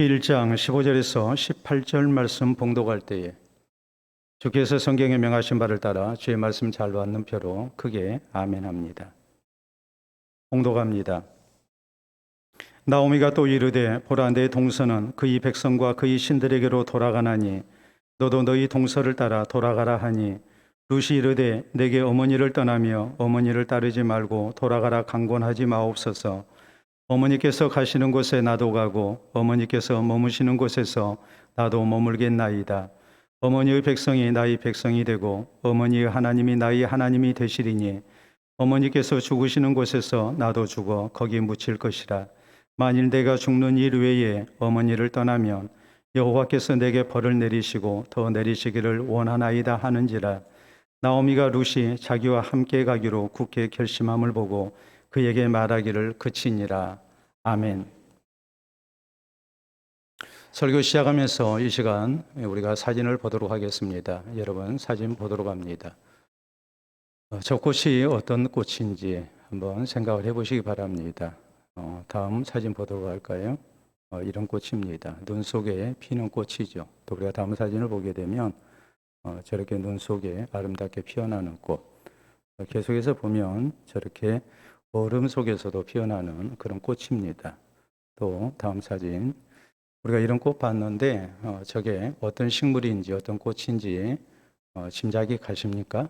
1장 15절에서 18절 말씀 봉독할 때에 주께서 성경에 명하신 바를 따라 주의 말씀 잘 받는 표로 크게 아멘합니다. 봉독합니다. 나오미가 또 이르되 보라 내 동서는 그의 백성과 그의 신들에게로 돌아가나니 너도 너희 동서를 따라 돌아가라 하니 룻이 이르되 내게 어머니를 떠나며 어머니를 따르지 말고 돌아가라 강권하지 마옵소서. 어머니께서 가시는 곳에 나도 가고 어머니께서 머무시는 곳에서 나도 머물겠나이다. 어머니의 백성이 나의 백성이 되고 어머니의 하나님이 나의 하나님이 되시리니 어머니께서 죽으시는 곳에서 나도 죽어 거기 묻힐 것이라. 만일 내가 죽는 일 외에 어머니를 떠나면 여호와께서 내게 벌을 내리시고 더 내리시기를 원하나이다 하는지라. 나오미가 룻이 자기와 함께 가기로 굳게 결심함을 보고 그에게 말하기를 그치니라. 아멘. 설교 시작하면서 이 시간 우리가 사진을 보도록 하겠습니다. 여러분 사진 보도록 합니다. 저 꽃이 어떤 꽃인지 한번 생각을 해보시기 바랍니다. 다음 사진 보도록 할까요? 이런 꽃입니다. 눈 속에 피는 꽃이죠. 또 우리가 다음 사진을 보게 되면 저렇게 눈 속에 아름답게 피어나는 꽃. 계속해서 보면 저렇게 얼음 속에서도 피어나는 그런 꽃입니다. 또 다음 사진. 우리가 이런 꽃 봤는데 저게 어떤 식물인지 어떤 꽃인지 짐작이 가십니까?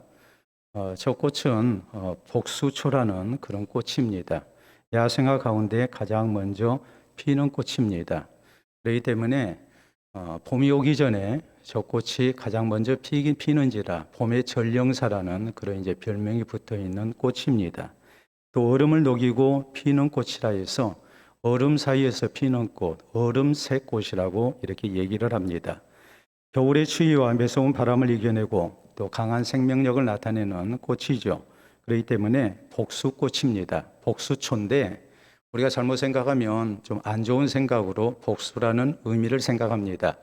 저 꽃은 복수초라는 그런 꽃입니다. 야생화 가운데 가장 먼저 피는 꽃입니다. 그렇기 때문에 봄이 오기 전에 저 꽃이 가장 먼저 피는지라 봄의 전령사라는 그런 이제 별명이 붙어 있는 꽃입니다. 또 얼음을 녹이고 피는 꽃이라 해서 얼음 사이에서 피는 꽃, 얼음새 꽃이라고 이렇게 얘기를 합니다. 겨울의 추위와 매서운 바람을 이겨내고 또 강한 생명력을 나타내는 꽃이죠. 그렇기 때문에 복수꽃입니다. 복수초인데 우리가 잘못 생각하면 좀 안 좋은 생각으로 복수라는 의미를 생각합니다.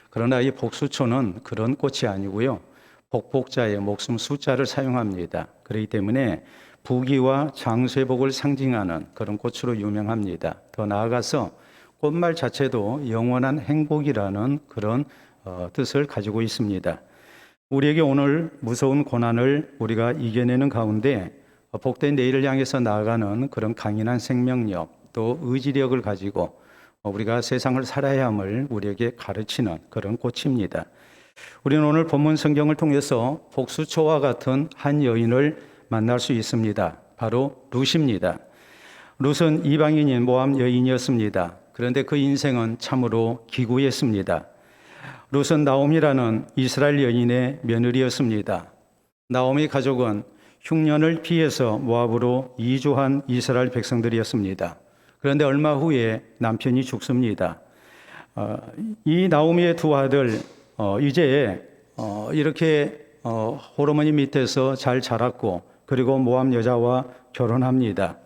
그러나 이 복수초는 그런 꽃이 아니고요. 복복자의 목숨 숫자를 사용합니다. 그렇기 때문에 부귀와 장쇠복을 상징하는 그런 꽃으로 유명합니다. 더 나아가서 꽃말 자체도 영원한 행복이라는 그런 뜻을 가지고 있습니다. 우리에게 오늘 무서운 고난을 우리가 이겨내는 가운데 복된 내일을 향해서 나아가는 그런 강인한 생명력 또 의지력을 가지고 우리가 세상을 살아야 함을 우리에게 가르치는 그런 꽃입니다. 우리는 오늘 본문 성경을 통해서 복수초와 같은 한 여인을 만날 수 있습니다. 바로 룻입니다. 룻은 이방인인 모압 여인이었습니다. 그런데 그 인생은 참으로 기구했습니다. 룻은 나오미라는 이스라엘 여인의 며느리였습니다. 나오미 가족은 흉년을 피해서 모압으로 이주한 이스라엘 백성들이었습니다. 그런데 얼마 후에 남편이 죽습니다. 이 나오미의 두 아들 이제 이렇게 호르몬이 밑에서 잘 자랐고 그리고 모압 여자와 결혼합니다.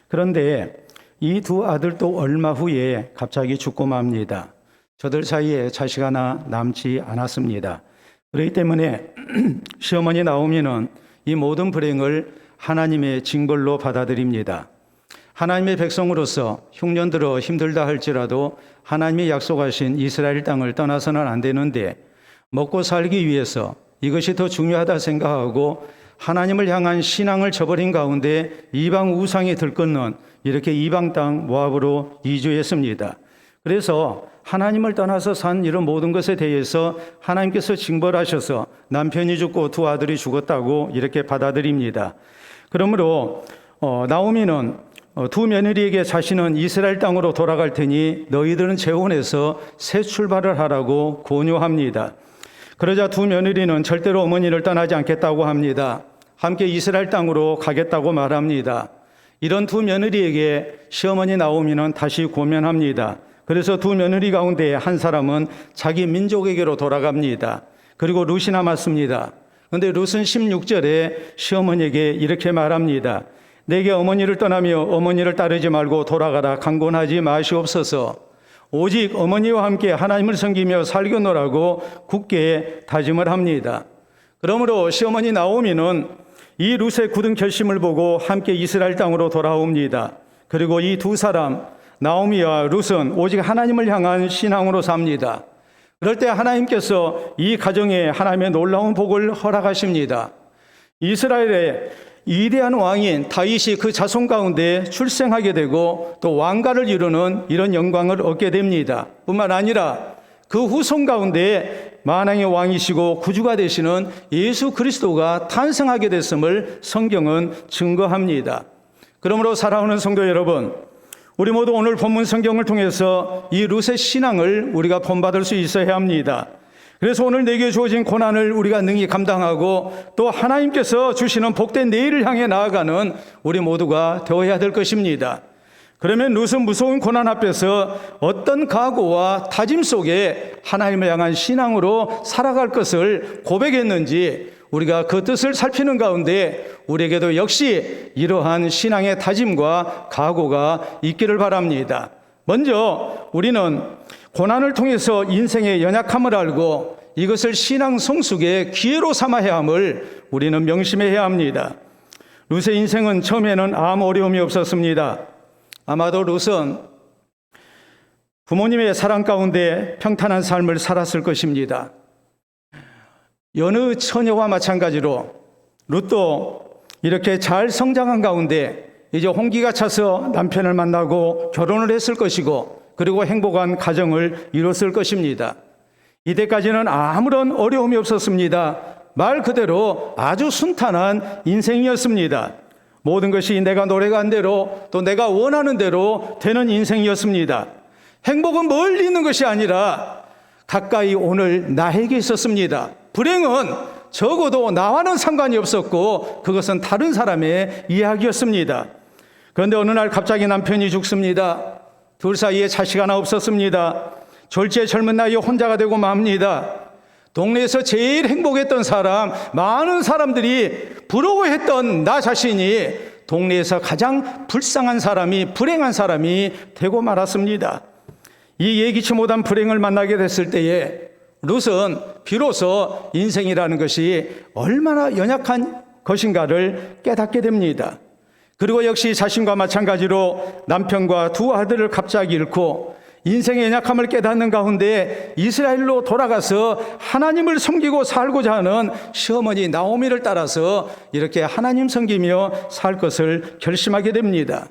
그런데 이 두 아들도 얼마 후에 갑자기 죽고 맙니다. 저들 사이에 자식 하나 남지 않았습니다. 그렇기 때문에 시어머니 나오미는 이 모든 불행을 하나님의 징벌로 받아들입니다. 하나님의 백성으로서 흉년 들어 힘들다 할지라도 하나님이 약속하신 이스라엘 땅을 떠나서는 안 되는데 먹고 살기 위해서 이것이 더 중요하다 생각하고 하나님을 향한 신앙을 저버린 가운데 이방 우상이 들끓는 이렇게 이방 땅 모압으로 이주했습니다. 그래서 하나님을 떠나서 산 이런 모든 것에 대해서 하나님께서 징벌하셔서 남편이 죽고 두 아들이 죽었다고 이렇게 받아들입니다. 그러므로 나오미는 두 며느리에게 자신은 이스라엘 땅으로 돌아갈 테니 너희들은 재혼해서 새 출발을 하라고 권유합니다. 그러자 두 며느리는 절대로 어머니를 떠나지 않겠다고 합니다. 함께 이스라엘 땅으로 가겠다고 말합니다. 이런 두 며느리에게 시어머니 나오미는 다시 고면합니다. 그래서 두 며느리 가운데 한 사람은 자기 민족에게로 돌아갑니다. 그리고 룻이 남았습니다. 그런데 룻은 16절에 시어머니에게 이렇게 말합니다. 내게 어머니를 떠나며 어머니를 따르지 말고 돌아가라 강권하지 마시옵소서. 오직 어머니와 함께 하나님을 섬기며 살겠노라고 굳게 다짐을 합니다. 그러므로 시어머니 나오미는 이 룻의 굳은 결심을 보고 함께 이스라엘 땅으로 돌아옵니다. 그리고 이 두 사람 나오미와 룻은 오직 하나님을 향한 신앙으로 삽니다. 그럴 때 하나님께서 이 가정에 하나님의 놀라운 복을 허락하십니다. 이스라엘의 위대한 왕인 다윗이 그 자손 가운데 출생하게 되고 또 왕가를 이루는 이런 영광을 얻게 됩니다. 뿐만 아니라 그 후손 가운데 만왕의 왕이시고 구주가 되시는 예수 그리스도가 탄생하게 됐음을 성경은 증거합니다. 그러므로 사랑하는 성도 여러분, 우리 모두 오늘 본문 성경을 통해서 이 룻의 신앙을 우리가 본받을 수 있어야 합니다. 그래서 오늘 내게 주어진 고난을 우리가 능히 감당하고 또 하나님께서 주시는 복된 내일을 향해 나아가는 우리 모두가 되어야 될 것입니다. 그러면 룻은 무서운 고난 앞에서 어떤 각오와 다짐 속에 하나님을 향한 신앙으로 살아갈 것을 고백했는지 우리가 그 뜻을 살피는 가운데 우리에게도 역시 이러한 신앙의 다짐과 각오가 있기를 바랍니다. 먼저 우리는 고난을 통해서 인생의 연약함을 알고 이것을 신앙 성숙의 기회로 삼아야 함을 우리는 명심해야 합니다. 룻의 인생은 처음에는 아무 어려움이 없었습니다. 아마도 룻은 부모님의 사랑 가운데 평탄한 삶을 살았을 것입니다. 여느 처녀와 마찬가지로 룻도 이렇게 잘 성장한 가운데 이제 홍기가 차서 남편을 만나고 결혼을 했을 것이고 그리고 행복한 가정을 이뤘을 것입니다. 이때까지는 아무런 어려움이 없었습니다. 말 그대로 아주 순탄한 인생이었습니다. 모든 것이 내가 노래한 대로 또 내가 원하는 대로 되는 인생이었습니다. 행복은 멀리 있는 것이 아니라 가까이 오늘 나에게 있었습니다. 불행은 적어도 나와는 상관이 없었고 그것은 다른 사람의 이야기였습니다. 그런데 어느 날 갑자기 남편이 죽습니다. 둘 사이에 자식 하나 없었습니다. 졸지에 젊은 나이에 혼자가 되고 맙니다. 동네에서 제일 행복했던 사람, 많은 사람들이 부러워했던 나 자신이 동네에서 가장 불쌍한 사람이, 불행한 사람이 되고 말았습니다. 이 예기치 못한 불행을 만나게 됐을 때에 룻은 비로소 인생이라는 것이 얼마나 연약한 것인가를 깨닫게 됩니다. 그리고 역시 자신과 마찬가지로 남편과 두 아들을 갑자기 잃고 인생의 연약함을 깨닫는 가운데 이스라엘로 돌아가서 하나님을 섬기고 살고자 하는 시어머니 나오미를 따라서 이렇게 하나님 섬기며 살 것을 결심하게 됩니다.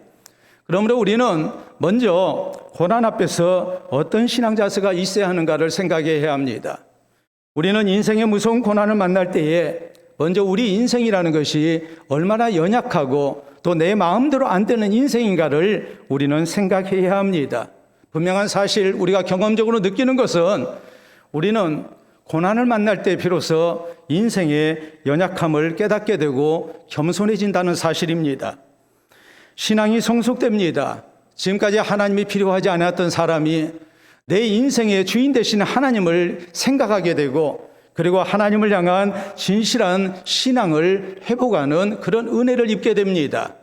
그러므로 우리는 먼저 고난 앞에서 어떤 신앙 자세가 있어야 하는가를 생각해야 합니다. 우리는 인생의 무서운 고난을 만날 때에 먼저 우리 인생이라는 것이 얼마나 연약하고 또 내 마음대로 안 되는 인생인가를 우리는 생각해야 합니다. 분명한 사실 우리가 경험적으로 느끼는 것은 우리는 고난을 만날 때 비로소 인생의 연약함을 깨닫게 되고 겸손해진다는 사실입니다. 신앙이 성숙됩니다. 지금까지 하나님이 필요하지 않았던 사람이 내 인생의 주인 되시는 하나님을 생각하게 되고 그리고 하나님을 향한 진실한 신앙을 회복하는 그런 은혜를 입게 됩니다.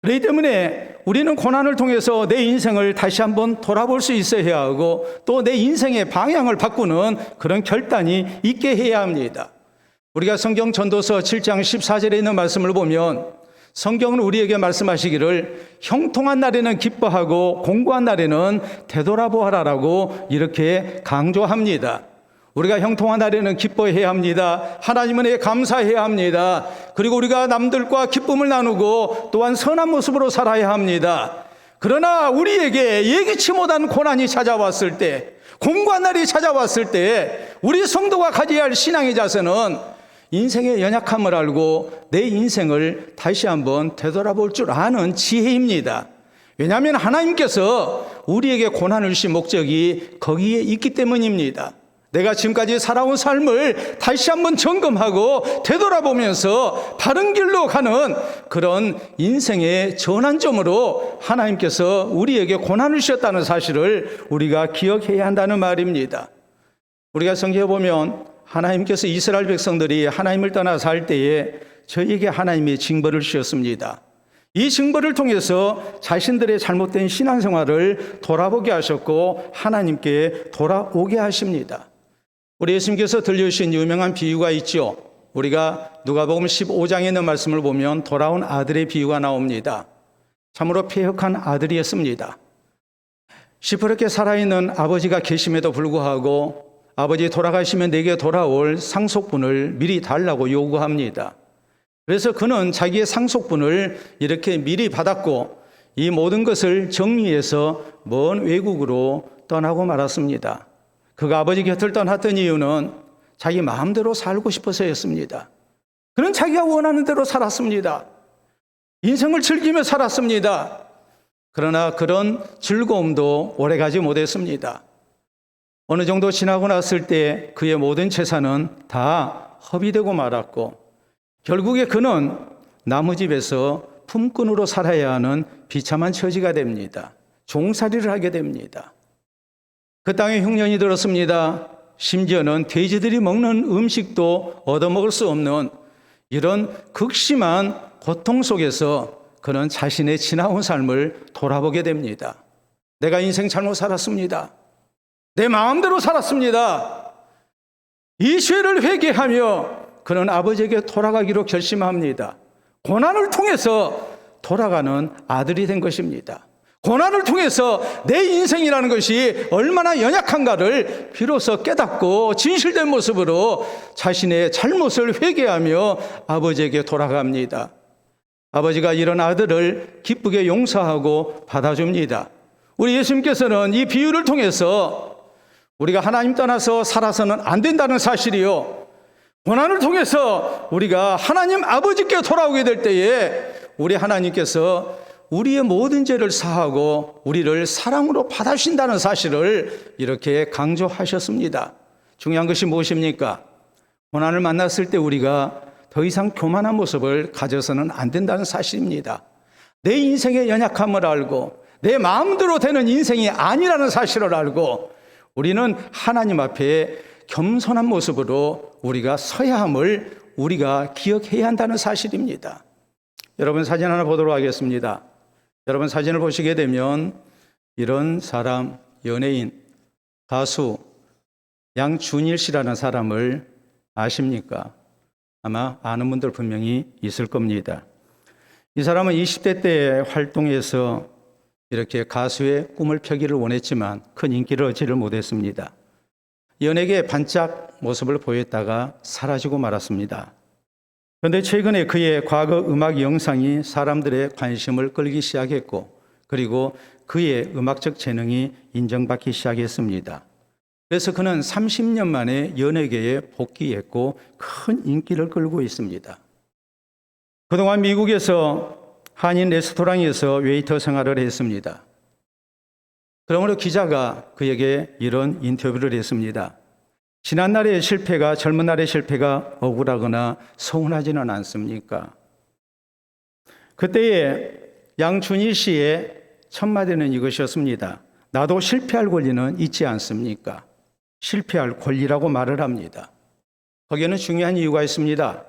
그렇기 때문에 우리는 고난을 통해서 내 인생을 다시 한번 돌아볼 수 있어야 하고 또 내 인생의 방향을 바꾸는 그런 결단이 있게 해야 합니다. 우리가 성경 전도서 7장 14절에 있는 말씀을 보면 성경은 우리에게 말씀하시기를 형통한 날에는 기뻐하고 공고한 날에는 되돌아보아라라고 이렇게 강조합니다. 우리가 형통한 날에는 기뻐해야 합니다. 하나님 은혜에 감사해야 합니다. 그리고 우리가 남들과 기쁨을 나누고 또한 선한 모습으로 살아야 합니다. 그러나 우리에게 예기치 못한 고난이 찾아왔을 때, 공고한 날이 찾아왔을 때 우리 성도가 가져야 할 신앙의 자세는 인생의 연약함을 알고 내 인생을 다시 한번 되돌아볼 줄 아는 지혜입니다. 왜냐하면 하나님께서 우리에게 고난을 주신 목적이 거기에 있기 때문입니다. 내가 지금까지 살아온 삶을 다시 한번 점검하고 되돌아보면서 바른 길로 가는 그런 인생의 전환점으로 하나님께서 우리에게 고난을 주셨다는 사실을 우리가 기억해야 한다는 말입니다. 우리가 성경에 보면 하나님께서 이스라엘 백성들이 하나님을 떠나 살 때에 저희에게 하나님이 징벌을 주셨습니다. 이 징벌을 통해서 자신들의 잘못된 신앙생활을 돌아보게 하셨고 하나님께 돌아오게 하십니다. 우리 예수님께서 들려주신 유명한 비유가 있죠. 우리가 누가복음 15장에 있는 말씀을 보면 돌아온 아들의 비유가 나옵니다. 참으로 패역한 아들이었습니다. 시퍼렇게 살아있는 아버지가 계심에도 불구하고 아버지 돌아가시면 내게 돌아올 상속분을 미리 달라고 요구합니다. 그래서 그는 자기의 상속분을 이렇게 미리 받았고 이 모든 것을 정리해서 먼 외국으로 떠나고 말았습니다. 그가 아버지 곁을 떠났던 이유는 자기 마음대로 살고 싶어서였습니다. 그는 자기가 원하는 대로 살았습니다. 인생을 즐기며 살았습니다. 그러나 그런 즐거움도 오래가지 못했습니다. 어느 정도 지나고 났을 때 그의 모든 재산은 다 허비되고 말았고 결국에 그는 나무집에서 품꾼으로 살아야 하는 비참한 처지가 됩니다. 종살이를 하게 됩니다. 그 땅에 흉년이 들었습니다. 심지어는 돼지들이 먹는 음식도 얻어먹을 수 없는 이런 극심한 고통 속에서 그는 자신의 지나온 삶을 돌아보게 됩니다. 내가 인생 잘못 살았습니다. 내 마음대로 살았습니다. 이 죄를 회개하며 그는 아버지에게 돌아가기로 결심합니다. 고난을 통해서 돌아가는 아들이 된 것입니다. 고난을 통해서 내 인생이라는 것이 얼마나 연약한가를 비로소 깨닫고 진실된 모습으로 자신의 잘못을 회개하며 아버지에게 돌아갑니다. 아버지가 이런 아들을 기쁘게 용서하고 받아줍니다. 우리 예수님께서는 이 비유를 통해서 우리가 하나님 떠나서 살아서는 안 된다는 사실이요, 고난을 통해서 우리가 하나님 아버지께 돌아오게 될 때에 우리 하나님께서 우리의 모든 죄를 사하고 우리를 사랑으로 받아주신다는 사실을 이렇게 강조하셨습니다. 중요한 것이 무엇입니까? 고난을 만났을 때 우리가 더 이상 교만한 모습을 가져서는 안 된다는 사실입니다. 내 인생의 연약함을 알고 내 마음대로 되는 인생이 아니라는 사실을 알고 우리는 하나님 앞에 겸손한 모습으로 우리가 서야 함을 우리가 기억해야 한다는 사실입니다. 여러분 사진 하나 보도록 하겠습니다. 여러분 사진을 보시게 되면 이런 사람, 연예인, 가수 양준일 씨라는 사람을 아십니까? 아마 아는 분들 분명히 있을 겁니다. 이 사람은 20대 때 활동해서 이렇게 가수의 꿈을 펴기를 원했지만 큰 인기를 얻지를 못했습니다. 연예계의 반짝 모습을 보였다가 사라지고 말았습니다. 그런데 최근에 그의 과거 음악 영상이 사람들의 관심을 끌기 시작했고 그리고 그의 음악적 재능이 인정받기 시작했습니다. 그래서 그는 30년 만에 연예계에 복귀했고 큰 인기를 끌고 있습니다. 그동안 미국에서 한인 레스토랑에서 웨이터 생활을 했습니다. 그러므로 기자가 그에게 이런 인터뷰를 했습니다. 지난 날의 실패가 젊은 날의 실패가 억울하거나 서운하지는 않습니까? 그때에 양준일 씨의 첫 마디는 이것이었습니다. 나도 실패할 권리는 있지 않습니까? 실패할 권리라고 말을 합니다. 거기에는 중요한 이유가 있습니다.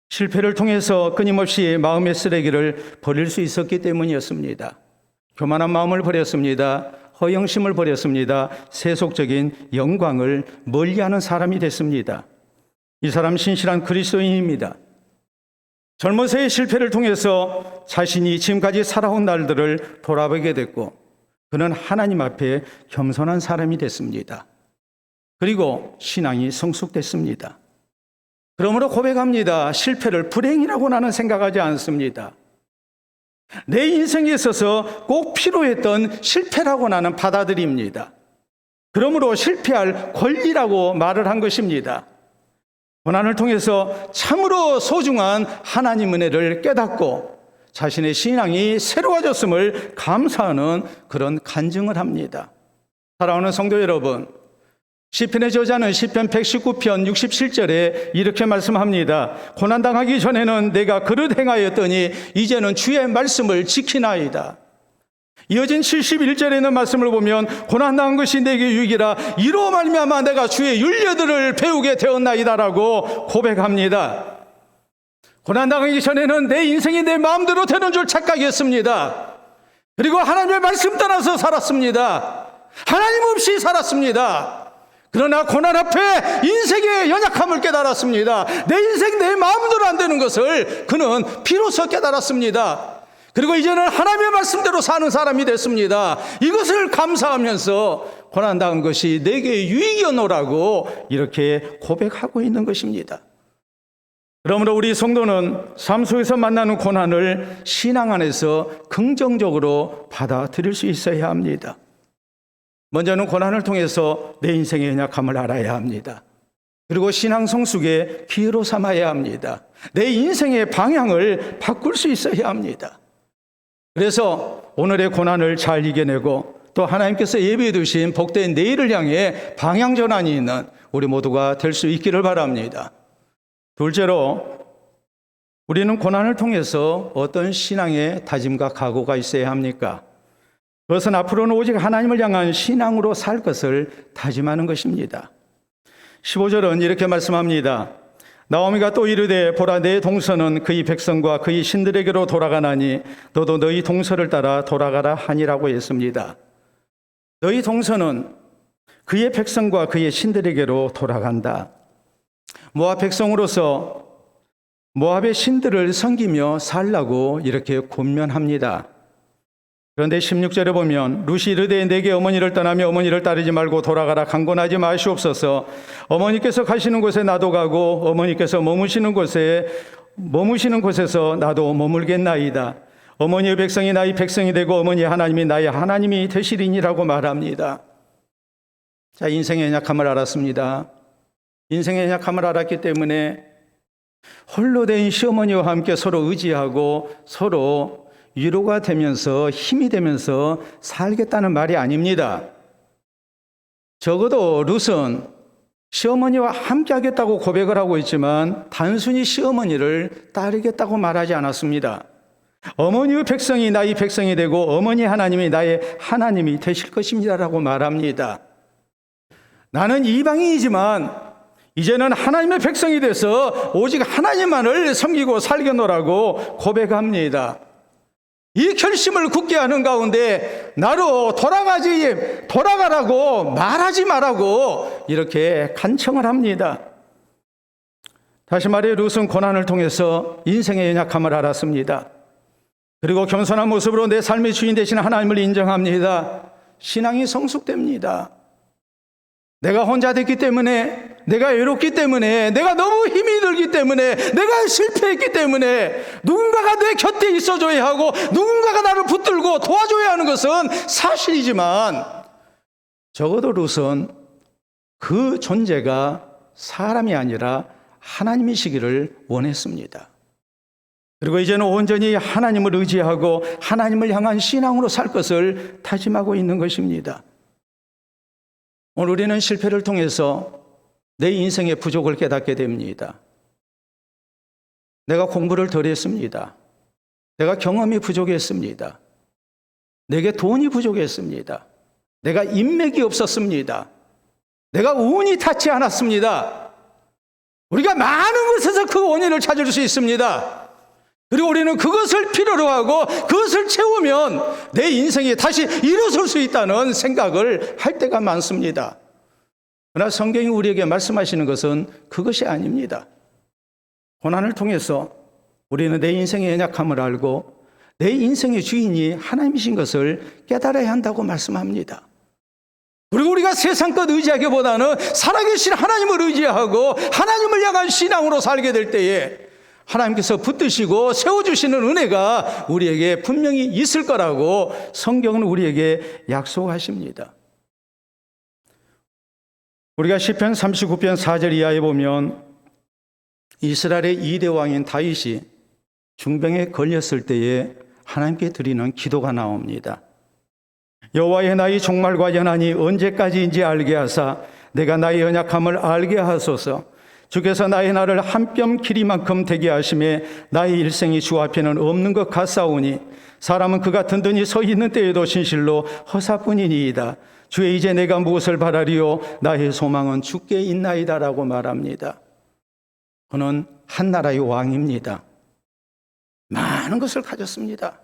실패를 통해서 끊임없이 마음의 쓰레기를 버릴 수 있었기 때문이었습니다. 교만한 마음을 버렸습니다. 허영심을 버렸습니다. 세속적인 영광을 멀리하는 사람이 됐습니다. 이 사람 신실한 그리스도인입니다. 젊어서의 실패를 통해서 자신이 지금까지 살아온 날들을 돌아보게 됐고 그는 하나님 앞에 겸손한 사람이 됐습니다. 그리고 신앙이 성숙됐습니다. 그러므로 고백합니다. 실패를 불행이라고 나는 생각하지 않습니다. 내 인생에 있어서 꼭 필요했던 실패라고 나는 받아들입니다. 그러므로 실패할 권리라고 말을 한 것입니다. 고난을 통해서 참으로 소중한 하나님 은혜를 깨닫고 자신의 신앙이 새로워졌음을 감사하는 그런 간증을 합니다. 사랑하는 성도 여러분, 시편의 저자는 시편 119편 67절에 이렇게 말씀합니다. 고난당하기 전에는 내가 그릇 행하였더니 이제는 주의 말씀을 지키나이다. 이어진 71절에 있는 말씀을 보면 고난당한 것이 내게 유익이라 이로 말미암아 내가 주의 윤례들을 배우게 되었나이다라고 고백합니다. 고난당하기 전에는 내 인생이 내 마음대로 되는 줄 착각했습니다. 그리고 하나님의 말씀 따라서 살았습니다. 하나님 없이 살았습니다. 그러나 고난 앞에 인생의 연약함을 깨달았습니다. 내 인생 내 마음대로 안 되는 것을 그는 비로소 깨달았습니다. 그리고 이제는 하나님의 말씀대로 사는 사람이 됐습니다. 이것을 감사하면서 고난당한 것이 내게 유익이었노라고 이렇게 고백하고 있는 것입니다. 그러므로 우리 성도는 삶 속에서 만나는 고난을 신앙 안에서 긍정적으로 받아들일 수 있어야 합니다. 먼저는 고난을 통해서 내 인생의 연약함을 알아야 합니다. 그리고 신앙 성숙의 기회로 삼아야 합니다. 내 인생의 방향을 바꿀 수 있어야 합니다. 그래서 오늘의 고난을 잘 이겨내고 또 하나님께서 예비해 두신 복된 내일을 향해 방향 전환이 있는 우리 모두가 될 수 있기를 바랍니다. 둘째로, 우리는 고난을 통해서 어떤 신앙의 다짐과 각오가 있어야 합니까? 그것은 앞으로는 오직 하나님을 향한 신앙으로 살 것을 다짐하는 것입니다. 15절은 이렇게 말씀합니다. 나오미가 또 이르되 보라 내 동서는 그의 백성과 그의 신들에게로 돌아가나니 너도 너희 동서를 따라 돌아가라 하니라고 했습니다. 너희 동서는 그의 백성과 그의 신들에게로 돌아간다. 모압 백성으로서 모압의 신들을 섬기며 살라고 이렇게 권면합니다. 그런데 16절에 보면 루시 이르되 내게 어머니를 떠나며 어머니를 따르지 말고 돌아가라 강권하지 마시옵소서. 어머니께서 가시는 곳에 나도 가고 어머니께서 머무시는 곳에서 나도 머물겠나이다. 어머니의 백성이 나의 백성이 되고 어머니의 하나님이 나의 하나님이 되시리니라고 말합니다. 자, 인생의 연약함을 알았습니다. 인생의 연약함을 알았기 때문에 홀로 된 시어머니와 함께 서로 의지하고 서로 위로가 되면서 힘이 되면서 살겠다는 말이 아닙니다. 적어도 룻은 시어머니와 함께 하겠다고 고백을 하고 있지만 단순히 시어머니를 따르겠다고 말하지 않았습니다. 어머니의 백성이 나의 백성이 되고 어머니 하나님이 나의 하나님이 되실 것입니다라고 말합니다. 나는 이방인이지만 이제는 하나님의 백성이 돼서 오직 하나님만을 섬기고 살겠노라고 고백합니다. 이 결심을 굳게 하는 가운데 나로 돌아가라고 말하지 말라고 이렇게 간청을 합니다. 다시 말해 룻은 고난을 통해서 인생의 연약함을 알았습니다. 그리고 겸손한 모습으로 내 삶의 주인 되신 하나님을 인정합니다. 신앙이 성숙됩니다. 내가 혼자 됐기 때문에, 내가 외롭기 때문에, 내가 너무 힘이 들기 때문에, 내가 실패했기 때문에 누군가가 내 곁에 있어줘야 하고 누군가가 나를 붙들고 도와줘야 하는 것은 사실이지만 적어도 룻은 그 존재가 사람이 아니라 하나님이시기를 원했습니다. 그리고 이제는 온전히 하나님을 의지하고 하나님을 향한 신앙으로 살 것을 다짐하고 있는 것입니다. 오늘 우리는 실패를 통해서 내 인생의 부족을 깨닫게 됩니다. 내가 공부를 덜 했습니다. 내가 경험이 부족했습니다. 내게 돈이 부족했습니다. 내가 인맥이 없었습니다. 내가 운이 닿지 않았습니다. 우리가 많은 곳에서 그 원인을 찾을 수 있습니다. 그리고 우리는 그것을 필요로 하고 그것을 채우면 내 인생이 다시 일어설 수 있다는 생각을 할 때가 많습니다. 그러나 성경이 우리에게 말씀하시는 것은 그것이 아닙니다. 고난을 통해서 우리는 내 인생의 연약함을 알고 내 인생의 주인이 하나님이신 것을 깨달아야 한다고 말씀합니다. 그리고 우리가 세상 것 의지하기보다는 살아계신 하나님을 의지하고 하나님을 향한 신앙으로 살게 될 때에 하나님께서 붙드시고 세워주시는 은혜가 우리에게 분명히 있을 거라고 성경은 우리에게 약속하십니다. 우리가 시편 39편 4절 이하에 보면 이스라엘의 2대 왕인 다윗이 중병에 걸렸을 때에 하나님께 드리는 기도가 나옵니다. 여호와의 나의 종말과 연한이 언제까지인지 알게 하사 내가 나의 연약함을 알게 하소서. 주께서 나의 날을 한 뼘 길이만큼 되게 하심에 나의 일생이 주 앞에는 없는 것 같사오니 사람은 그가 든든히 서 있는 때에도 진실로 허사뿐이니이다. 주의 이제 내가 무엇을 바라리요 나의 소망은 주께 있나이다라고 말합니다. 그는 한 나라의 왕입니다. 많은 것을 가졌습니다.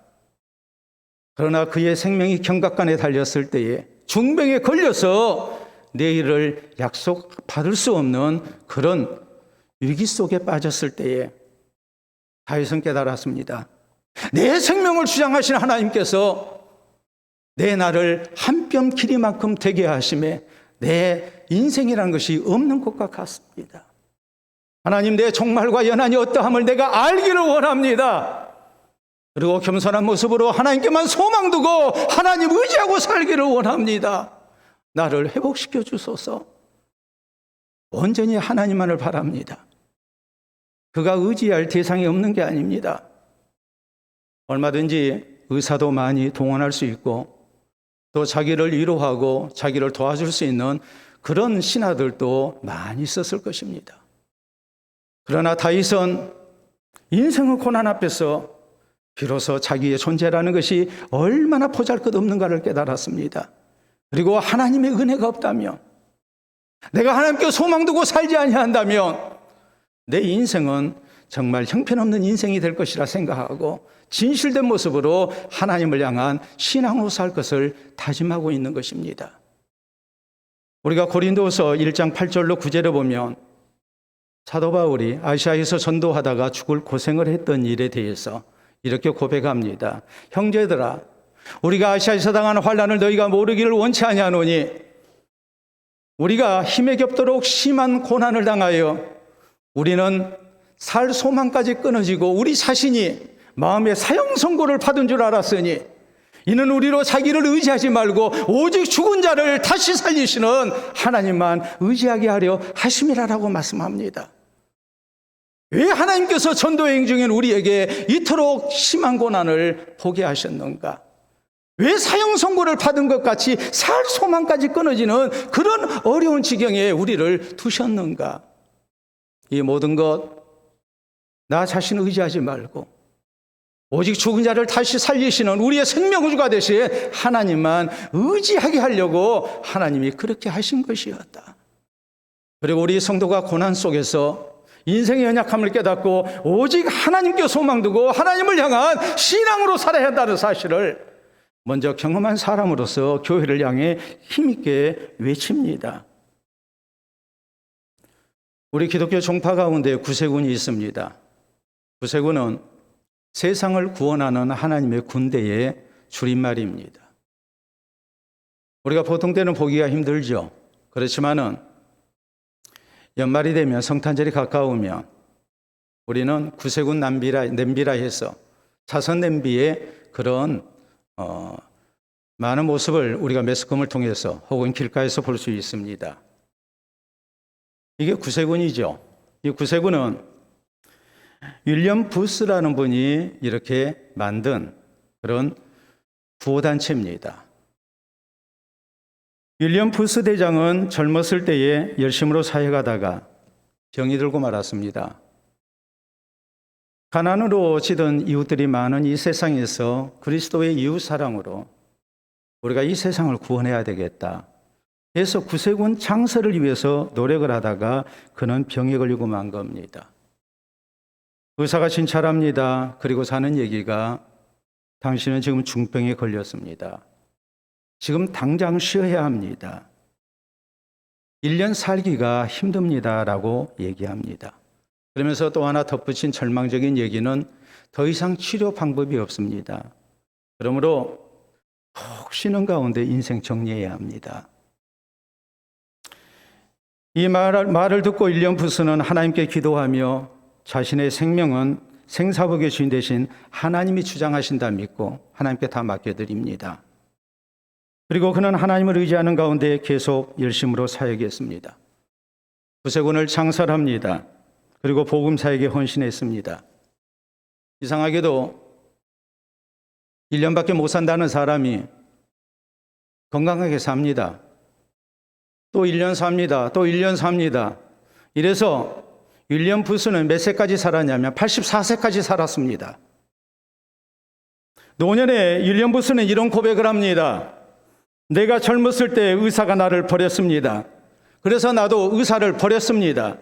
그러나 그의 생명이 경각간에 달렸을 때에 중병에 걸려서 내일을 약속받을 수 없는 그런 위기 속에 빠졌을 때에 다윗은 깨달았습니다. 내 생명을 주장하신 하나님께서 내 나를 한 뼘 길이만큼 되게 하심에 내 인생이라는 것이 없는 것과 같습니다. 하나님, 내 종말과 연한이 어떠함을 내가 알기를 원합니다. 그리고 겸손한 모습으로 하나님께만 소망 두고 하나님 의지하고 살기를 원합니다. 나를 회복시켜 주소서. 온전히 하나님만을 바랍니다. 그가 의지할 대상이 없는 게 아닙니다. 얼마든지 의사도 많이 동원할 수 있고 또 자기를 위로하고 자기를 도와줄 수 있는 그런 신하들도 많이 있었을 것입니다. 그러나 다윗은 인생의 고난 앞에서 비로소 자기의 존재라는 것이 얼마나 보잘것없는가를 깨달았습니다. 그리고 하나님의 은혜가 없다면, 내가 하나님께 소망 두고 살지 아니한다면 내 인생은 정말 형편없는 인생이 될 것이라 생각하고 진실된 모습으로 하나님을 향한 신앙으로 살 것을 다짐하고 있는 것입니다. 우리가 고린도서 1장 8절로 9절을 보면 사도 바울이 아시아에서 전도하다가 죽을 고생을 했던 일에 대해서 이렇게 고백합니다. 형제들아, 우리가 아시아에서 당하는 환난을 너희가 모르기를 원치 아니하노니 우리가 힘에 겹도록 심한 고난을 당하여 우리는 살 소망까지 끊어지고 우리 자신이 마음의 사형 선고를 받은 줄 알았으니 이는 우리로 자기를 의지하지 말고 오직 죽은 자를 다시 살리시는 하나님만 의지하게 하려 하심이라라고 말씀합니다. 왜 하나님께서 전도여행 중인 우리에게 이토록 심한 고난을 보게 하셨는가? 왜 사형 선고를 받은 것 같이 살 소망까지 끊어지는 그런 어려운 지경에 우리를 두셨는가? 이 모든 것 나 자신을 의지하지 말고 오직 죽은 자를 다시 살리시는 우리의 생명구주가 되신 하나님만 의지하게 하려고 하나님이 그렇게 하신 것이었다. 그리고 우리 성도가 고난 속에서 인생의 연약함을 깨닫고 오직 하나님께 소망 두고 하나님을 향한 신앙으로 살아야 한다는 사실을 먼저 경험한 사람으로서 교회를 향해 힘있게 외칩니다. 우리 기독교 종파 가운데 구세군이 있습니다. 구세군은 세상을 구원하는 하나님의 군대의 줄임말입니다. 우리가 보통 때는 보기가 힘들죠. 그렇지만은 연말이 되면 성탄절이 가까우면 우리는 구세군 냄비라 해서 자선 냄비의 그런 많은 모습을 우리가 매스컴을 통해서 혹은 길가에서 볼 수 있습니다. 이게 구세군이죠. 이 구세군은 윌리엄 부스라는 분이 이렇게 만든 그런 구호단체입니다. 윌리엄 부스 대장은 젊었을 때에 열심으로 사역하다가 병이 들고 말았습니다. 가난으로 지던 이웃들이 많은 이 세상에서 그리스도의 이웃 사랑으로 우리가 이 세상을 구원해야 되겠다 해서 구세군 창설을 위해서 노력을 하다가 그는 병에 걸리고 만 겁니다. 의사가 진찰합니다. 그리고 사는 얘기가 당신은 지금 중병에 걸렸습니다. 지금 당장 쉬어야 합니다. 1년 살기가 힘듭니다. 라고 얘기합니다. 그러면서 또 하나 덧붙인 절망적인 얘기는 더 이상 치료 방법이 없습니다. 그러므로 푹 쉬는 가운데 인생 정리해야 합니다. 이 말을 듣고 윌리엄 부스는 하나님께 기도하며 자신의 생명은 생사복의 주인 되신 하나님이 주장하신다 믿고 하나님께 다 맡겨드립니다. 그리고 그는 하나님을 의지하는 가운데 계속 열심으로 사역했습니다. 구세군을 창설합니다. 그리고 복음 사역에 헌신했습니다. 이상하게도 1년밖에 못 산다는 사람이 건강하게 삽니다. 또 1년 삽니다. 또 1년 삽니다. 이래서 윌리엄 부스는 몇 세까지 살았냐면 84세까지 살았습니다. 노년에 윌리엄 부스는 이런 고백을 합니다. 내가 젊었을 때 의사가 나를 버렸습니다. 그래서 나도 의사를 버렸습니다.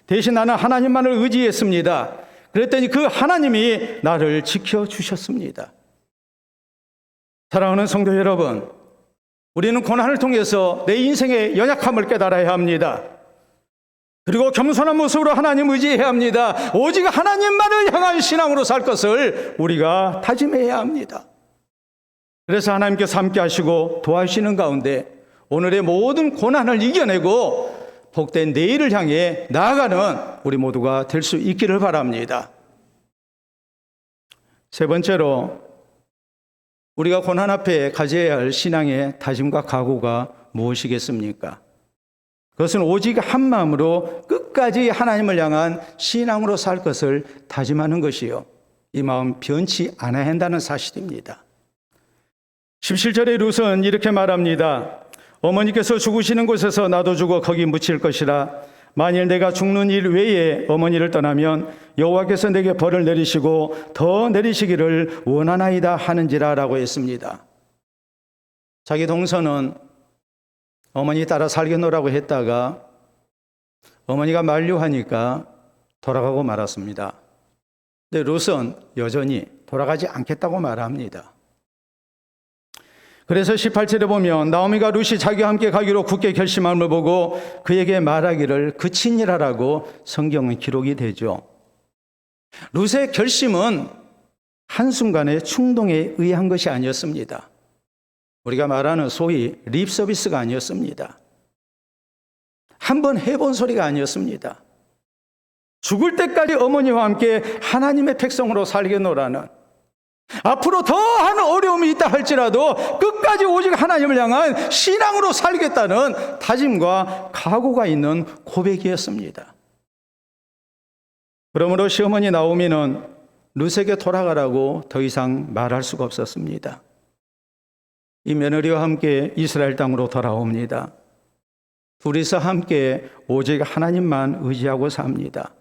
대신 나는 하나님만을 의지했습니다. 그랬더니 그 하나님이 나를 지켜주셨습니다. 사랑하는 성도 여러분, 우리는 고난을 통해서 내 인생의 연약함을 깨달아야 합니다. 그리고 겸손한 모습으로 하나님 의지해야 합니다. 오직 하나님만을 향한 신앙으로 살 것을 우리가 다짐해야 합니다. 그래서 하나님께서 함께 하시고 도와주시는 가운데 오늘의 모든 고난을 이겨내고 복된 내일을 향해 나아가는 우리 모두가 될 수 있기를 바랍니다. 세 번째로 우리가 고난 앞에 가져야 할 신앙의 다짐과 각오가 무엇이겠습니까? 그것은 오직 한 마음으로 끝까지 하나님을 향한 신앙으로 살 것을 다짐하는 것이요, 이 마음 변치 않아야 한다는 사실입니다. 17절의 룻은 이렇게 말합니다. 어머니께서 죽으시는 곳에서 나도 죽어 거기 묻힐 것이라. 만일 내가 죽는 일 외에 어머니를 떠나면 여호와께서 내게 벌을 내리시고 더 내리시기를 원하나이다 하는지라 라고 했습니다. 자기 동서는 어머니 따라 살겠노라고 했다가 어머니가 만류하니까 돌아가고 말았습니다. 근데 룻은 여전히 돌아가지 않겠다고 말합니다. 그래서 18절에 보면 나오미가 룻이 자기와 함께 가기로 굳게 결심함을 보고 그에게 말하기를 그친이라라고 성경은 기록이 되죠. 룻의 결심은 한순간의 충동에 의한 것이 아니었습니다. 우리가 말하는 소위 립 서비스가 아니었습니다. 한번 해본 소리가 아니었습니다. 죽을 때까지 어머니와 함께 하나님의 백성으로 살겠노라는, 앞으로 더한 어려움이 있다 할지라도 끝까지 오직 하나님을 향한 신앙으로 살겠다는 다짐과 각오가 있는 고백이었습니다. 그러므로 시어머니 나오미는 룻에게 돌아가라고 더 이상 말할 수가 없었습니다. 이 며느리와 함께 이스라엘 땅으로 돌아옵니다. 둘이서 함께 오직 하나님만 의지하고 삽니다.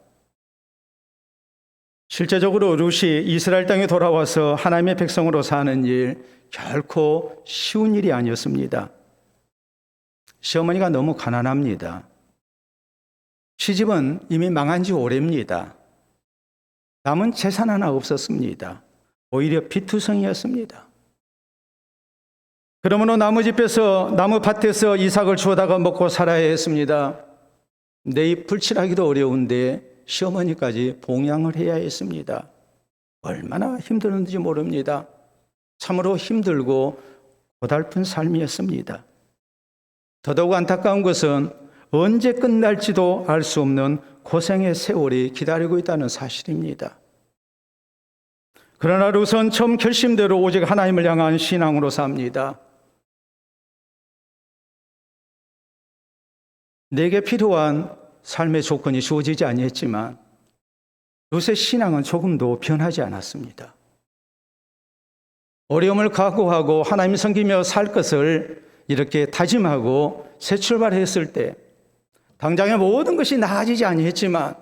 실제적으로 룻이 이스라엘 땅에 돌아와서 하나님의 백성으로 사는 일 결코 쉬운 일이 아니었습니다. 시어머니가 너무 가난합니다. 시집은 이미 망한 지 오래입니다. 남은 재산 하나 없었습니다. 오히려 비투성이었습니다. 그러므로 나무 밭에서 이삭을 주워다가 먹고 살아야 했습니다. 내 입 불칠하기도 어려운데 시어머니까지 봉양을 해야 했습니다. 얼마나 힘들었는지 모릅니다. 참으로 힘들고 고달픈 삶이었습니다. 더더욱 안타까운 것은 언제 끝날지도 알 수 없는 고생의 세월이 기다리고 있다는 사실입니다. 그러나 룻은 처음 결심대로 오직 하나님을 향한 신앙으로 삽니다. 내게 필요한 삶의 조건이 주어지지 아니했지만 룻의 신앙은 조금도 변하지 않았습니다. 어려움을 각오하고 하나님 섬기며 살 것을 이렇게 다짐하고 새 출발했을 때 당장의 모든 것이 나아지지 아니했지만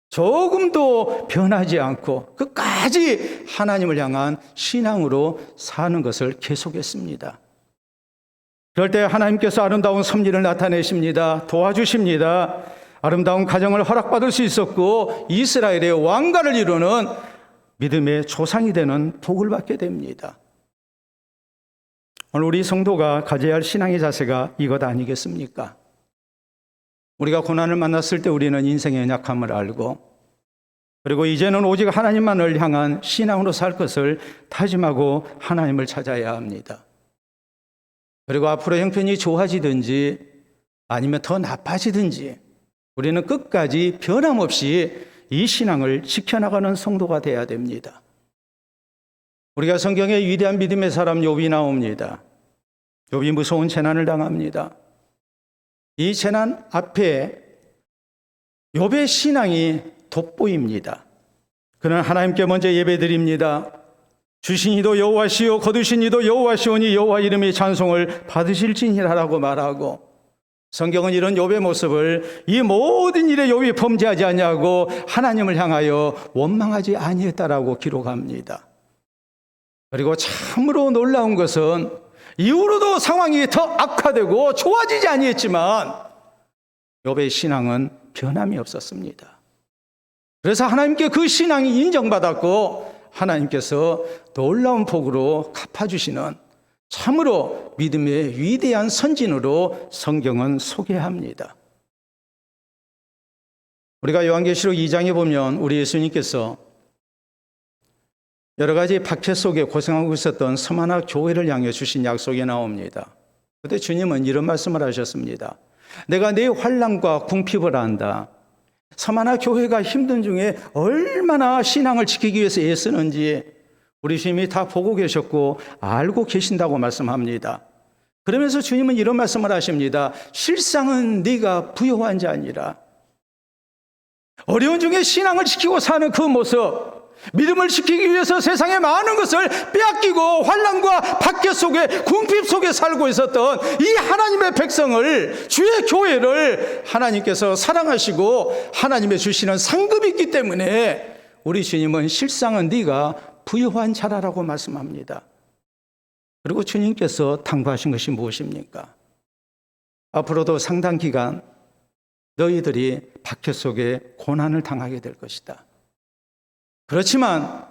조금도 변하지 않고 끝까지 하나님을 향한 신앙으로 사는 것을 계속했습니다. 그럴 때 하나님께서 아름다운 섭리를 나타내십니다. 도와주십니다. 아름다운 가정을 허락받을 수 있었고 이스라엘의 왕가를 이루는 믿음의 조상이 되는 복을 받게 됩니다. 오늘 우리 성도가 가져야 할 신앙의 자세가 이것 아니겠습니까? 우리가 고난을 만났을 때 우리는 인생의 연약함을 알고, 그리고 이제는 오직 하나님만을 향한 신앙으로 살 것을 다짐하고 하나님을 찾아야 합니다. 그리고 앞으로 형편이 좋아지든지 아니면 더 나빠지든지 우리는 끝까지 변함없이 이 신앙을 지켜나가는 성도가 되어야 됩니다. 우리가 성경에 위대한 믿음의 사람 욥이 나옵니다. 욥이 무서운 재난을 당합니다. 이 재난 앞에 욥의 신앙이 돋보입니다. 그는 하나님께 먼저 예배드립니다. 주신 이도 여호와시요 거두신 이도 여호와시오니 여호와 이름의 찬송을 받으실지니라라고 말하고, 성경은 이런 욥의 모습을 이 모든 일에 욥이 범죄하지 아니하고 하나님을 향하여 원망하지 아니했다라고 기록합니다. 그리고 참으로 놀라운 것은 이후로도 상황이 더 악화되고 좋아지지 아니했지만 욥의 신앙은 변함이 없었습니다. 그래서 하나님께 그 신앙이 인정받았고 하나님께서 놀라운 복으로 갚아주시는 참으로 믿음의 위대한 선진으로 성경은 소개합니다. 우리가 요한계시록 2장에 보면 우리 예수님께서 여러 가지 박해 속에 고생하고 있었던 서마나 교회를 향해 주신 약속이 나옵니다. 그때 주님은 이런 말씀을 하셨습니다. 내가 네 환난과 궁핍을 안다. 서마나 교회가 힘든 중에 얼마나 신앙을 지키기 위해서 애쓰는지 우리 주님이 다 보고 계셨고 알고 계신다고 말씀합니다. 그러면서 주님은 이런 말씀을 하십니다. 실상은 네가 부요한 자니라. 어려운 중에 신앙을 지키고 사는 그 모습, 믿음을 지키기 위해서 세상의 많은 것을 빼앗기고 환난과 박해 속에 궁핍 속에 살고 있었던 이 하나님의 백성을, 주의 교회를 하나님께서 사랑하시고 하나님의 주시는 상급이 있기 때문에 우리 주님은 실상은 네가 부요한 자라라고 말씀합니다. 그리고 주님께서 당부하신 것이 무엇입니까? 앞으로도 상당 기간 너희들이 박해 속에 고난을 당하게 될 것이다. 그렇지만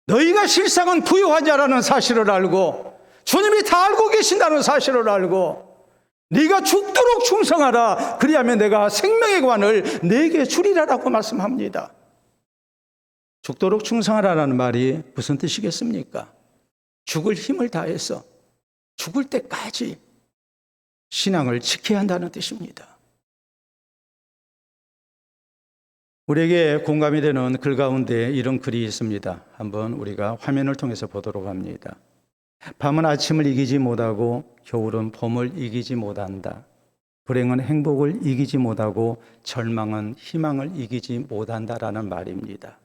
너희가 실상은 부요한 자라는 사실을 알고 주님이 다 알고 계신다는 사실을 알고 네가 죽도록 충성하라. 그리하면 내가 생명의 관을 네게 주리라라고 말씀합니다. 죽도록 충성하라는 말이 무슨 뜻이겠습니까? 죽을 힘을 다해서 죽을 때까지 신앙을 지켜야 한다는 뜻입니다. 우리에게 공감이 되는 글 가운데 이런 글이 있습니다. 한번 우리가 화면을 통해서 보도록 합니다. 밤은 아침을 이기지 못하고 겨울은 봄을 이기지 못한다. 불행은 행복을 이기지 못하고 절망은 희망을 이기지 못한다라는 말입니다.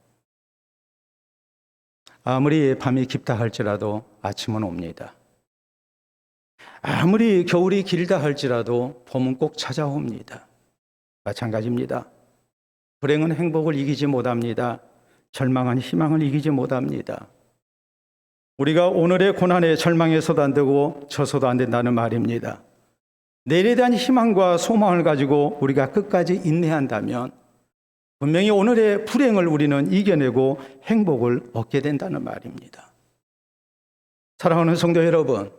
아무리 밤이 깊다 할지라도 아침은 옵니다. 아무리 겨울이 길다 할지라도 봄은 꼭 찾아옵니다. 마찬가지입니다. 불행은 행복을 이기지 못합니다. 절망은 희망을 이기지 못합니다. 우리가 오늘의 고난에 절망해서도 안 되고 져서도 안 된다는 말입니다. 내일에 대한 희망과 소망을 가지고 우리가 끝까지 인내한다면 분명히 오늘의 불행을 우리는 이겨내고 행복을 얻게 된다는 말입니다. 사랑하는 성도 여러분,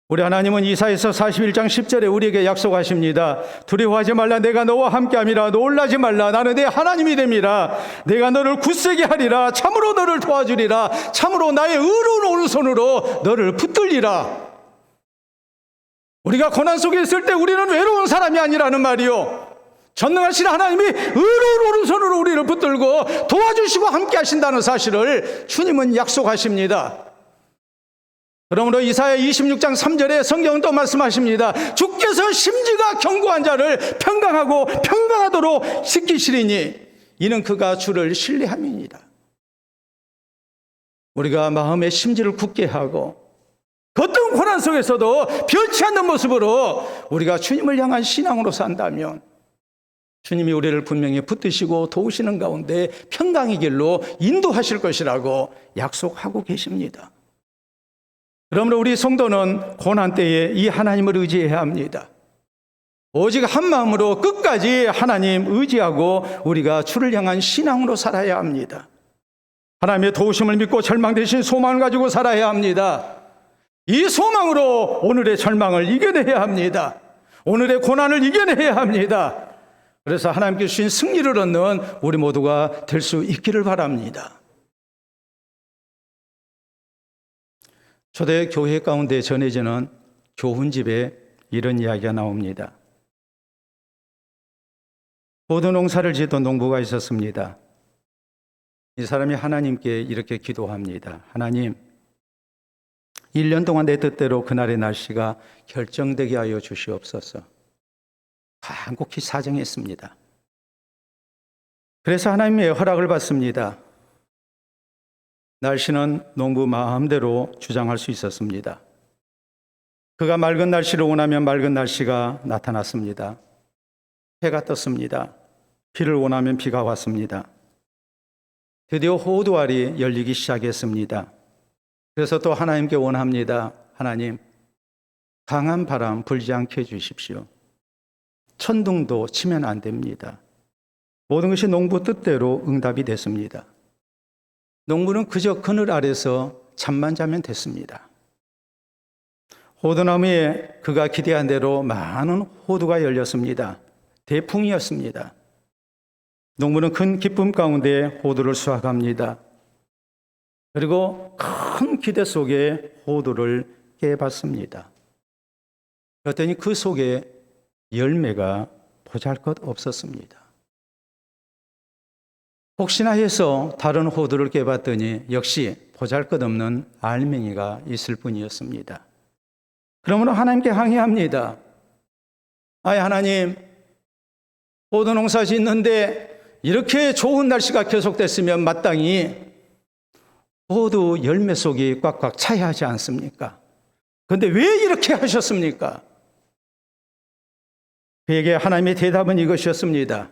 우리 하나님은 이사야서 41장 10절에 우리에게 약속하십니다. 두려워하지 말라. 내가 너와 함께함이라. 놀라지 말라. 나는 내 하나님이 됨이라. 내가 너를 굳세게 하리라. 참으로 너를 도와주리라. 참으로 나의 의로운 오른손으로 너를 붙들리라. 우리가 고난 속에 있을 때 우리는 외로운 사람이 아니라는 말이요, 전능하신 하나님이 의로운 오른손으로 우리를 붙들고 도와주시고 함께 하신다는 사실을 주님은 약속하십니다. 그러므로 이사야 26장 3절에 성경은 또 말씀하십니다. 주께서 심지가 견고한 자를 평강하고 평강하도록 시키시리니 이는 그가 주를 신뢰함이니라. 우리가 마음의 심지를 굳게 하고 어떤 고난 속에서도 변치 않는 모습으로 우리가 주님을 향한 신앙으로 산다면 주님이 우리를 분명히 붙드시고 도우시는 가운데 평강의 길로 인도하실 것이라고 약속하고 계십니다. 그러므로 우리 성도는 고난 때에 이 하나님을 의지해야 합니다. 오직 한 마음으로 끝까지 하나님 의지하고 우리가 주를 향한 신앙으로 살아야 합니다. 하나님의 도우심을 믿고 절망 대신 소망을 가지고 살아야 합니다. 이 소망으로 오늘의 절망을 이겨내야 합니다. 오늘의 고난을 이겨내야 합니다. 그래서 하나님께 주신 승리를 얻는 우리 모두가 될 수 있기를 바랍니다. 초대 교회 가운데 전해지는 교훈집에 이런 이야기가 나옵니다. 고등 농사를 짓던 농부가 있었습니다. 이 사람이 하나님께 이렇게 기도합니다. 하나님, 1년 동안 내 뜻대로 그날의 날씨가 결정되게 하여 주시옵소서. 간곡히 사정했습니다. 그래서 하나님의 허락을 받습니다. 날씨는 농부 마음대로 주장할 수 있었습니다. 그가 맑은 날씨를 원하면 맑은 날씨가 나타났습니다. 해가 떴습니다. 비를 원하면 비가 왔습니다. 드디어 호두알이 열리기 시작했습니다. 그래서 또 하나님께 원합니다. 하나님, 강한 바람 불지 않게 해주십시오. 천둥도 치면 안 됩니다. 모든 것이 농부 뜻대로 응답이 됐습니다. 농부는 그저 그늘 아래서 잠만 자면 됐습니다. 호두나무에 그가 기대한 대로 많은 호두가 열렸습니다. 대풍이었습니다. 농부는 큰 기쁨 가운데 호두를 수확합니다. 그리고 큰 기대 속에 호두를 깨봤습니다. 그랬더니 그 속에 열매가 보잘것 없었습니다. 혹시나 해서 다른 호두를 깨봤더니 역시 보잘것없는 알맹이가 있을 뿐이었습니다. 그러므로 하나님께 항의합니다. 아이 하나님, 호두 농사 짓는데 이렇게 좋은 날씨가 계속됐으면 마땅히 호두 열매 속이 꽉꽉 차야 하지 않습니까? 그런데 왜 이렇게 하셨습니까? 그에게 하나님의 대답은 이것이었습니다.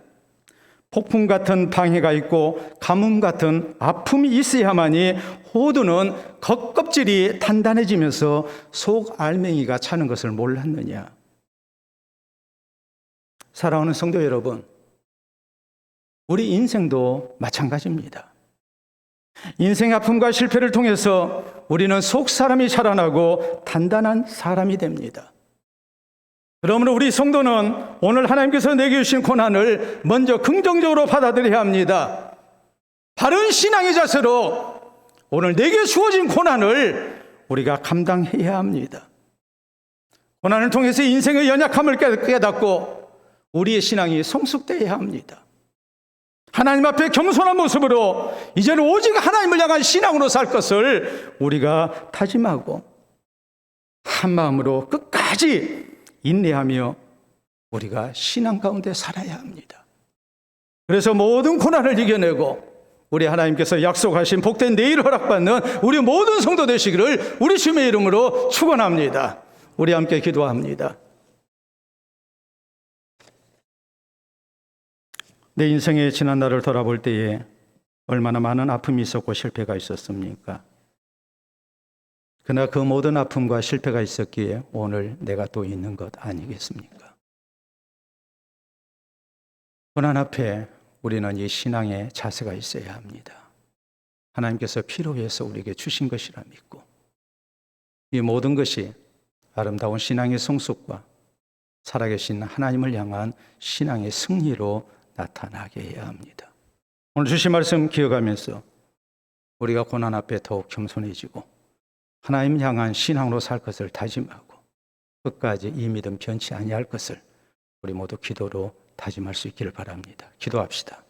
폭풍 같은 방해가 있고 가뭄 같은 아픔이 있어야만이 호두는 겉껍질이 단단해지면서 속 알맹이가 차는 것을 몰랐느냐. 사랑하는 성도 여러분, 우리 인생도 마찬가지입니다. 인생의 아픔과 실패를 통해서 우리는 속 사람이 자라나고 단단한 사람이 됩니다. 그러므로 우리 성도는 오늘 하나님께서 내게 주신 고난을 먼저 긍정적으로 받아들여야 합니다. 바른 신앙의 자세로 오늘 내게 주어진 고난을 우리가 감당해야 합니다. 고난을 통해서 인생의 연약함을 깨닫고 우리의 신앙이 성숙되어야 합니다. 하나님 앞에 겸손한 모습으로 이제는 오직 하나님을 향한 신앙으로 살 것을 우리가 다짐하고 한 마음으로 끝까지 인내하며 우리가 신앙 가운데 살아야 합니다. 그래서 모든 고난을 이겨내고 우리 하나님께서 약속하신 복된 내일을 허락받는 우리 모든 성도 되시기를 우리 주님의 이름으로 축원합니다. 우리 함께 기도합니다. 내 인생의 지난 날을 돌아볼 때에 얼마나 많은 아픔이 있었고 실패가 있었습니까? 그러나 그 모든 아픔과 실패가 있었기에 오늘 내가 또 있는 것 아니겠습니까? 고난 앞에 우리는 이 신앙의 자세가 있어야 합니다. 하나님께서 필요로 해서 우리에게 주신 것이라 믿고 이 모든 것이 아름다운 신앙의 성숙과 살아계신 하나님을 향한 신앙의 승리로 나타나게 해야 합니다. 오늘 주신 말씀 기억하면서 우리가 고난 앞에 더욱 겸손해지고 하나님 향한 신앙으로 살 것을 다짐하고 끝까지 이 믿음 변치 아니할 것을 우리 모두 기도로 다짐할 수 있기를 바랍니다. 기도합시다.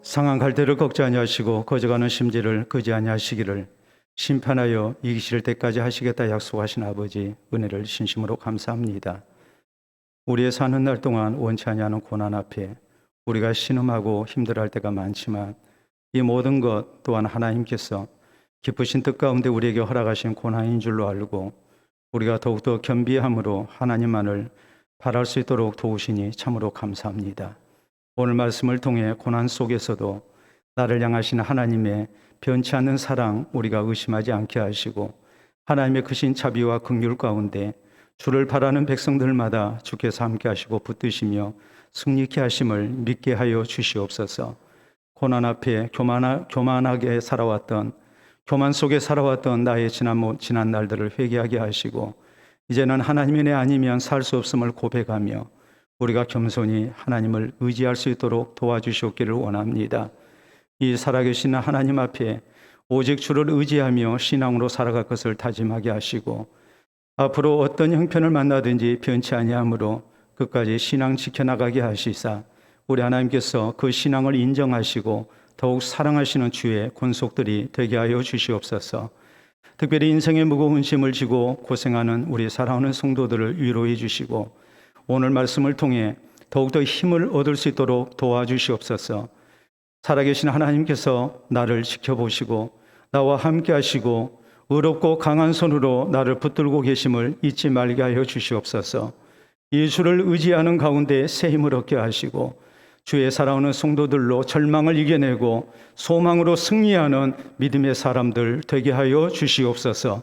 상한 갈대를 꺾지 아니하시고 거저가는 심지를 끄지 아니하시기를 심판하여 이기실 때까지 하시겠다 약속하신 아버지 은혜를 진심으로 감사합니다. 우리의 사는 날 동안 원치 아니하는 고난 앞에 우리가 신음하고 힘들어할 때가 많지만 이 모든 것 또한 하나님께서 기쁘신 뜻 가운데 우리에게 허락하신 고난인 줄로 알고 우리가 더욱더 겸비함으로 하나님만을 바랄 수 있도록 도우시니 참으로 감사합니다. 오늘 말씀을 통해 고난 속에서도 나를 향하신 하나님의 변치 않는 사랑 우리가 의심하지 않게 하시고 하나님의 크신 자비와 긍휼 가운데 주를 바라는 백성들마다 주께서 함께 하시고 붙드시며 승리케 하심을 믿게 하여 주시옵소서. 고난 앞에 교만하게 살아왔던 교만 속에 살아왔던 나의 지난 날들을 회개하게 하시고 이제는 하나님의 은혜 아니면 살 수 없음을 고백하며 우리가 겸손히 하나님을 의지할 수 있도록 도와주시옵기를 원합니다. 이 살아계신 하나님 앞에 오직 주를 의지하며 신앙으로 살아갈 것을 다짐하게 하시고 앞으로 어떤 형편을 만나든지 변치 아니하므로 끝까지 신앙 지켜나가게 하시사 우리 하나님께서 그 신앙을 인정하시고 더욱 사랑하시는 주의 권속들이 되게 하여 주시옵소서. 특별히 인생의 무거운 짐을 지고 고생하는 우리 사랑하는 성도들을 위로해 주시고 오늘 말씀을 통해 더욱더 힘을 얻을 수 있도록 도와주시옵소서. 살아계신 하나님께서 나를 지켜보시고 나와 함께 하시고 의롭고 강한 손으로 나를 붙들고 계심을 잊지 말게 하여 주시옵소서. 예수를 의지하는 가운데 새 힘을 얻게 하시고 주의 사랑하는 성도들로 절망을 이겨내고 소망으로 승리하는 믿음의 사람들 되게 하여 주시옵소서.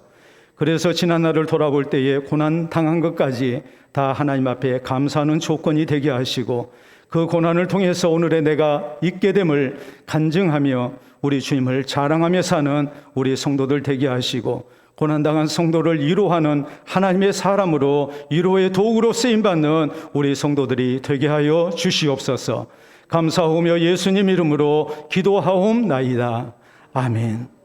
그래서 지난 날을 돌아볼 때에 고난 당한 것까지 다 하나님 앞에 감사하는 조건이 되게 하시고 그 고난을 통해서 오늘의 내가 있게 됨을 간증하며 우리 주님을 자랑하며 사는 우리 성도들 되게 하시고 고난당한 성도를 위로하는 하나님의 사람으로 위로의 도구로 쓰임받는 우리 성도들이 되게 하여 주시옵소서. 감사하며 예수님 이름으로 기도하옵나이다. 아멘.